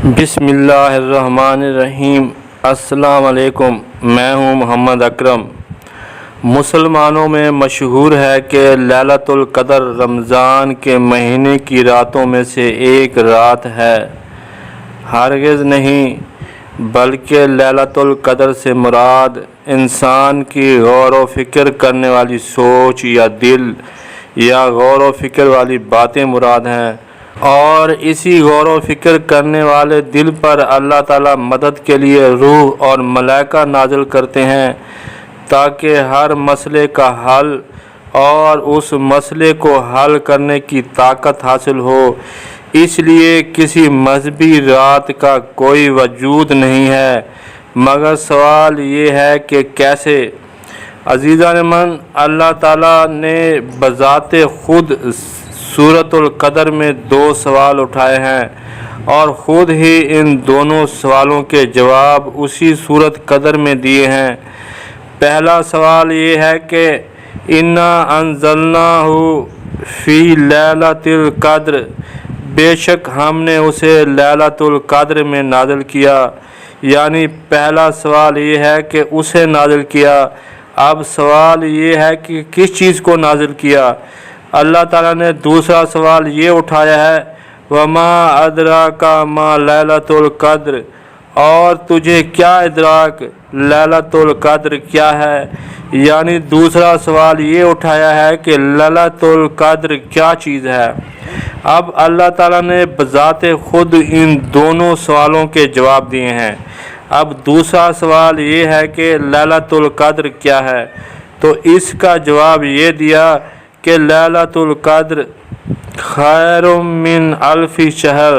بسم اللہ الرحمن الرحیم۔ السلام علیکم، میں ہوں محمد اکرم۔ مسلمانوں میں مشہور ہے کہ لیلۃ القدر رمضان کے مہینے کی راتوں میں سے ایک رات ہے۔ ہرگز نہیں، بلکہ لیلۃ القدر سے مراد انسان کی غور و فکر کرنے والی سوچ یا دل یا غور و فکر والی باتیں مراد ہیں، اور اسی غور و فکر کرنے والے دل پر اللہ تعالیٰ مدد کے لیے روح اور ملائکہ نازل کرتے ہیں تاکہ ہر مسئلے کا حل اور اس مسئلے کو حل کرنے کی طاقت حاصل ہو۔ اس لیے کسی مذہبی رات کا کوئی وجود نہیں ہے، مگر سوال یہ ہے کہ کیسے۔ عزیزان من، اللہ تعالیٰ نے بذات خود سورۃ القدر میں 2 سوال اٹھائے ہیں، اور خود ہی ان دونوں سوالوں کے جواب اسی سورۃ قدر میں دیے ہیں۔ پہلا سوال یہ ہے کہ اِنَّا أَنزَلْنَاهُ فِي لَيْلَةِ الْقَدْرِ، بے شک ہم نے اسے لیلۃ القدر میں نازل کیا۔ یعنی پہلا سوال یہ ہے کہ اسے نازل کیا۔ اب سوال یہ ہے کہ کس چیز کو نازل کیا۔ اللہ تعالیٰ نے دوسرا سوال یہ اٹھایا ہے، وَمَا أَدْرَاكَ مَا لَيْلَةُ الْقَدْرِ، اور تجھے کیا ادراک لیلۃ القدر کیا ہے۔ یعنی دوسرا سوال یہ اٹھایا ہے کہ لیلۃ القدر کیا چیز ہے۔ اب اللہ تعالیٰ نے بذات خود ان دونوں سوالوں کے جواب دیے ہیں۔ اب دوسرا سوال یہ ہے کہ لیلۃ القدر کیا ہے، تو اس کا جواب یہ دیا کہ لیلۃ القدر خیر من الف شہر۔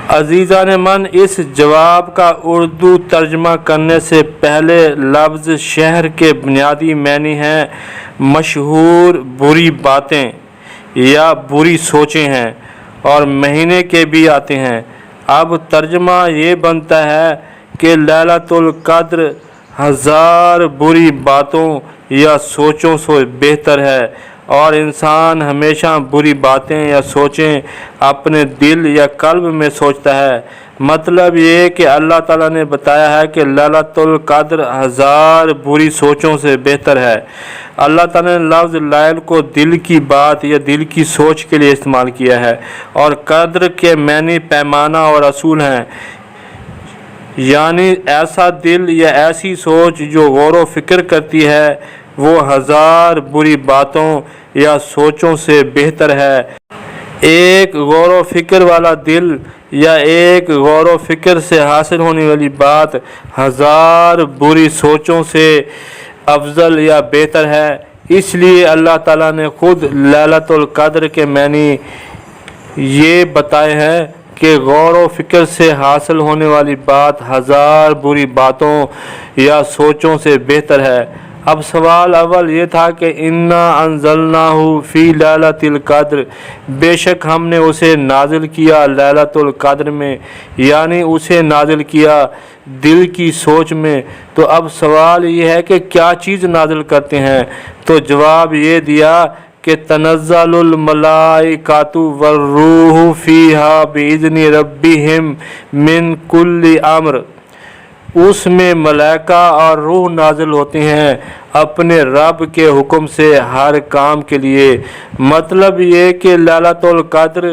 عزیزان من، اس جواب کا اردو ترجمہ کرنے سے پہلے لفظ شہر کے بنیادی معنی ہیں مشہور بری باتیں یا بری سوچیں ہیں، اور مہینے کے بھی آتے ہیں۔ اب ترجمہ یہ بنتا ہے کہ لیلۃ القدر 1000 بری باتوں یا سوچوں سے بہتر ہے، اور انسان ہمیشہ بری باتیں یا سوچیں اپنے دل یا قلب میں سوچتا ہے۔ مطلب یہ کہ اللہ تعالیٰ نے بتایا ہے کہ لیلۃ القدر 1000 بری سوچوں سے بہتر ہے۔ اللہ تعالیٰ نے لفظ لیل کو دل کی بات یا دل کی سوچ کے لیے استعمال کیا ہے، اور قدر کے معنی پیمانہ اور اصول ہیں، یعنی ایسا دل یا ایسی سوچ جو غور و فکر کرتی ہے وہ 1000 بری باتوں یا سوچوں سے بہتر ہے۔ ایک غور و فکر والا دل یا ایک غور و فکر سے حاصل ہونے والی بات 1000 بری سوچوں سے افضل یا بہتر ہے۔ اس لیے اللہ تعالیٰ نے خود لیلۃ القدر کے معنی یہ بتائے ہیں کہ غور و فکر سے حاصل ہونے والی بات 1000 بری باتوں یا سوچوں سے بہتر ہے۔ اب سوال اول یہ تھا کہ اِنَّا أَنزَلْنَاهُ فِي لَيْلَةِ الْقَدْرِ، بے شک ہم نے اسے نازل کیا لیلۃ القدر میں، یعنی اسے نازل کیا دل کی سوچ میں۔ تو اب سوال یہ ہے کہ کیا چیز نازل کرتے ہیں، تو جواب یہ دیا کہ تنزل الملائکۃ والروح فیہا بإذن ربہم من کل امر، اس میں ملائکہ اور روح نازل ہوتے ہیں اپنے رب کے حکم سے ہر کام کے لیے۔ مطلب یہ کہ لیلۃ القدر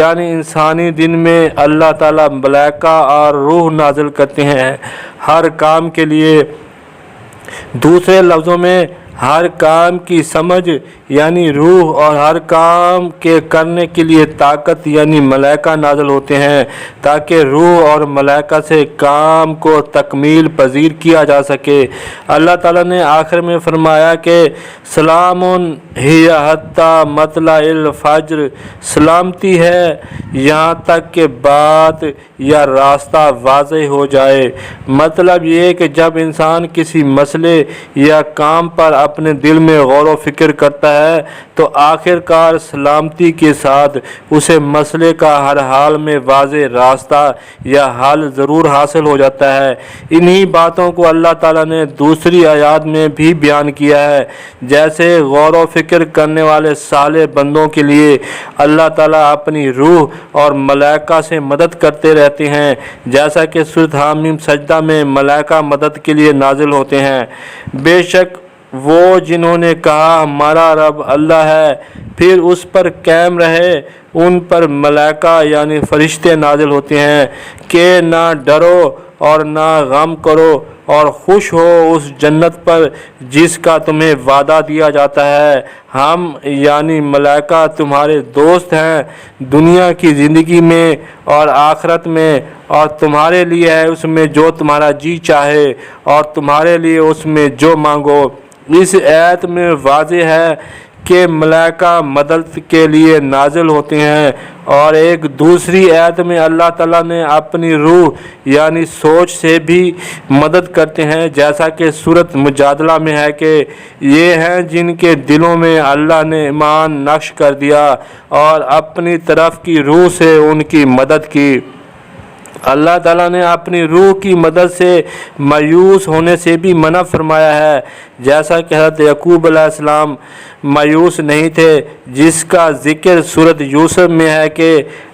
یعنی انسانی دن میں اللہ تعالیٰ ملائکہ اور روح نازل کرتے ہیں ہر کام کے لیے۔ دوسرے لفظوں میں ہر کام کی سمجھ یعنی روح، اور ہر کام کے کرنے کے لیے طاقت یعنی ملائکہ نازل ہوتے ہیں تاکہ روح اور ملائکہ سے کام کو تکمیل پذیر کیا جا سکے۔ اللہ تعالیٰ نے آخر میں فرمایا کہ سلام ہی حتی مطلع الفجر، سلامتی ہے یہاں تک کہ بات یا راستہ واضح ہو جائے۔ مطلب یہ کہ جب انسان کسی مسئلے یا کام پر اپنے دل میں غور و فکر کرتا ہے تو آخر کار سلامتی کے ساتھ اسے مسئلے کا ہر حال میں واضح راستہ یا حل ضرور حاصل ہو جاتا ہے۔ انہی باتوں کو اللہ تعالیٰ نے دوسری آیات میں بھی بیان کیا ہے، جیسے غور و فکر کرنے والے صالح بندوں کے لیے اللہ تعالیٰ اپنی روح اور ملائکہ سے مدد کرتے رہتے ہیں، جیسا کہ سورۃ حامیم سجدہ میں ملائکہ مدد کے لیے نازل ہوتے ہیں۔ بے شک وہ جنہوں نے کہا ہمارا رب اللہ ہے پھر اس پر قائم رہے، ان پر ملائکہ یعنی فرشتے نازل ہوتے ہیں کہ نہ ڈرو اور نہ غم کرو اور خوش ہو اس جنت پر جس کا تمہیں وعدہ دیا جاتا ہے۔ ہم یعنی ملائکہ تمہارے دوست ہیں دنیا کی زندگی میں اور آخرت میں، اور تمہارے لیے ہے اس میں جو تمہارا جی چاہے اور تمہارے لیے اس میں جو مانگو۔ اس آیت میں واضح ہے کہ ملائکہ مدد کے لیے نازل ہوتے ہیں، اور ایک دوسری آیت میں اللہ تعالیٰ نے اپنی روح یعنی سوچ سے بھی مدد کرتے ہیں، جیسا کہ سورۃ مجادلہ میں ہے کہ یہ ہیں جن کے دلوں میں اللہ نے ایمان نقش کر دیا اور اپنی طرف کی روح سے ان کی مدد کی۔ اللہ تعالیٰ نے اپنی روح کی مدد سے مایوس ہونے سے بھی منع فرمایا ہے، جیسا کہ حضرت یعقوب علیہ السلام مایوس نہیں تھے، جس کا ذکر سورۃ یوسف میں ہے کہ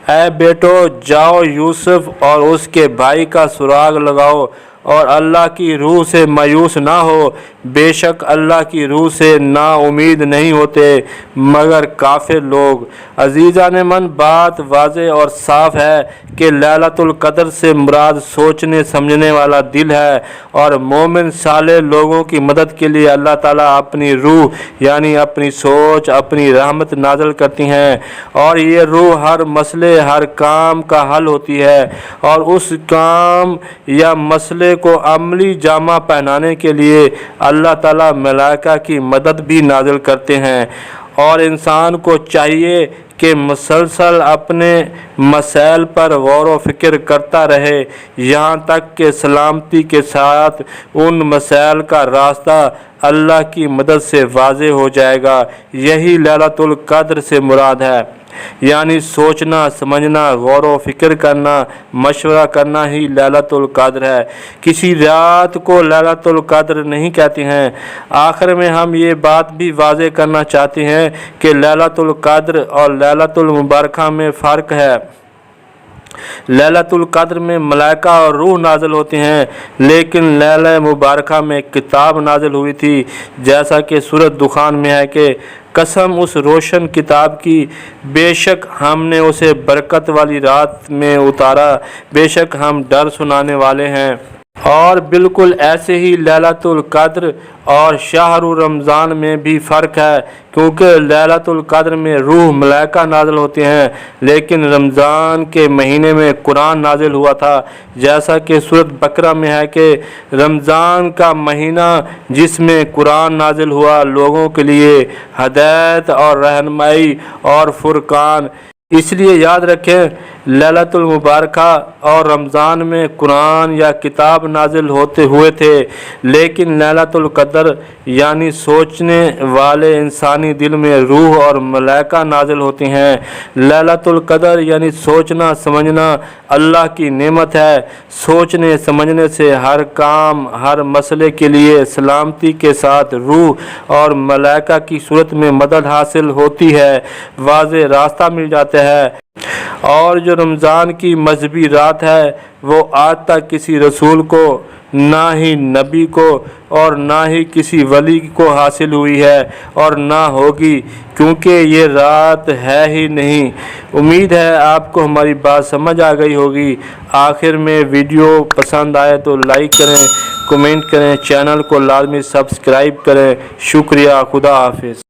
اے بیٹو جاؤ یوسف اور اس کے بھائی کا سراغ لگاؤ اور اللہ کی روح سے مایوس نہ ہو، بے شک اللہ کی روح سے نا امید نہیں ہوتے مگر کافر لوگ۔ عزیزان من، بات واضح اور صاف ہے کہ لیلۃ القدر سے مراد سوچنے سمجھنے والا دل ہے، اور مومن صالح لوگوں کی مدد کے لیے اللہ تعالیٰ اپنی روح یعنی اپنی سوچ اپنی رحمت نازل کرتی ہیں، اور یہ روح ہر مسئلے ہر کام کا حل ہوتی ہے، اور اس کام یا مسئلے کو عملی جامہ پہنانے کے لیے اللہ تعالیٰ ملائکہ کی مدد بھی نازل کرتے ہیں۔ اور انسان کو چاہیے کہ مسلسل اپنے مسائل پر غور و فکر کرتا رہے یہاں تک کہ سلامتی کے ساتھ ان مسائل کا راستہ اللہ کی مدد سے واضح ہو جائے گا۔ یہی لیلۃ القدر سے مراد ہے، یعنی سوچنا سمجھنا غور و فکر کرنا مشورہ کرنا ہی لیلۃ القدر ہے۔ کسی رات کو لیلۃ القدر نہیں کہتے ہیں۔ آخر میں ہم یہ بات بھی واضح کرنا چاہتے ہیں کہ لیلۃ القدر اور لیلۃ المبارکہ میں فرق ہے۔ لیلۃ القدر میں ملائکہ اور روح نازل ہوتے ہیں، لیکن لیلہ مبارکہ میں کتاب نازل ہوئی تھی، جیسا کہ سورۃ دخان میں ہے کہ قسم اس روشن کتاب کی، بے شک ہم نے اسے برکت والی رات میں اتارا، بے شک ہم ڈر سنانے والے ہیں۔ اور بالکل ایسے ہی لیلۃ القدر اور شہر رمضان میں بھی فرق ہے، کیونکہ لیلۃ القدر میں روح ملائکہ نازل ہوتے ہیں، لیکن رمضان کے مہینے میں قرآن نازل ہوا تھا، جیسا کہ سورۃ بقرہ میں ہے کہ رمضان کا مہینہ جس میں قرآن نازل ہوا لوگوں کے لیے ہدایت اور رہنمائی اور فرقان۔ اس لیے یاد رکھیں لیلۃ المبارکہ اور رمضان میں قرآن یا کتاب نازل ہوئے تھے، لیکن لیلۃ القدر یعنی سوچنے والے انسانی دل میں روح اور ملائکہ نازل ہوتے ہیں۔ لیلۃ القدر یعنی سوچنا سمجھنا اللہ کی نعمت ہے۔ سوچنے سمجھنے سے ہر کام ہر مسئلے کے لیے سلامتی کے ساتھ روح اور ملائکہ کی صورت میں مدد حاصل ہوتی ہے، واضح راستہ مل جاتا ہے۔ اور جو رمضان کی مذہبی رات ہے وہ آج تک کسی رسول کو نہ ہی نبی کو اور نہ ہی کسی ولی کو حاصل ہوئی ہے اور نہ ہوگی، کیونکہ یہ رات ہے ہی نہیں۔ امید ہے آپ کو ہماری بات سمجھ آ گئی ہوگی۔ آخر میں ویڈیو پسند آئے تو لائک کریں، کمنٹ کریں، چینل کو لازمی سبسکرائب کریں۔ شکریہ، خدا حافظ۔